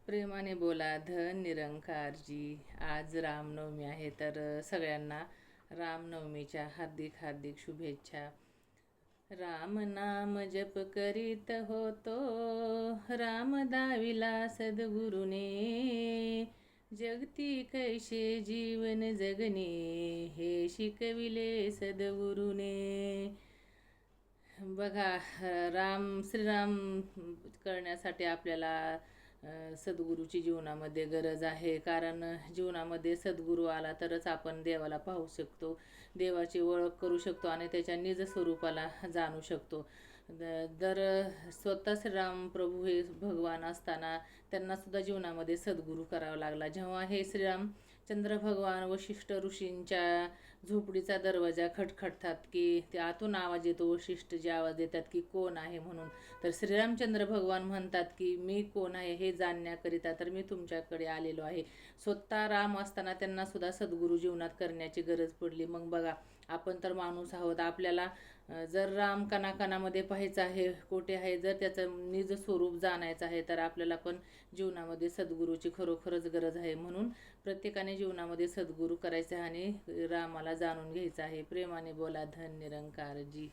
प्रेमाने बोला धन निरंकारजी. आज रामनवमी आहे, तर सगळ्यांना रामनवमीच्या हार्दिक हार्दिक शुभेच्छा. राम नाम जप करीत होतो, राम दाविला सद्गुरुने. जगती कैसे जीवन जगणे, हे शिकविले सद्गुरुने. बघा, श्रीराम करण्यासाठी आपल्याला सद्गुरूची जीवनामध्ये गरज आहे. कारण जीवनामध्ये सद्गुरू आला तरच आपण देवाला पाहू शकतो, देवाची ओळख करू शकतो आणि त्याच्या निज स्वरूपाला जाणू शकतो. जर स्वतः श्रीराम प्रभू हे भगवान असताना त्यांनासुद्धा जीवनामध्ये सद्गुरू करावा लागला. जेव्हा हे श्रीरामचंद्र भगवान वशिष्ठ ऋषींच्या झोपडीचा दरवाजा खटखटतात, की ते आतून आवाज येतो, वशिष्ठ जे आवाज देतात की कोण आहे म्हणून. तर श्रीरामचंद्र भगवान म्हणतात की मी कोण आहे हे जाणण्याकरिता तर मी तुमच्याकडे आलेलो आहे. स्वतः राम असताना त्यांना सुद्धा सद्गुरू जीवनात करण्याची गरज पडली. मग बघा, आपण तर माणूस आहोत. आपल्याला जर राम कणाकणामध्ये पाहायचं आहे, कोठे आहे, जर त्याचं निज स्वरूप जाणायचं आहे, तर आपल्याला पण जीवनामध्ये सद्गुरूची खरोखरच गरज आहे. म्हणून प्रत्येकाने जीवनामध्ये सद्गुरू करायचं आणि रामाला जाणून घ्यायचं आहे. प्रेमाने बोला धन निरंकारजी.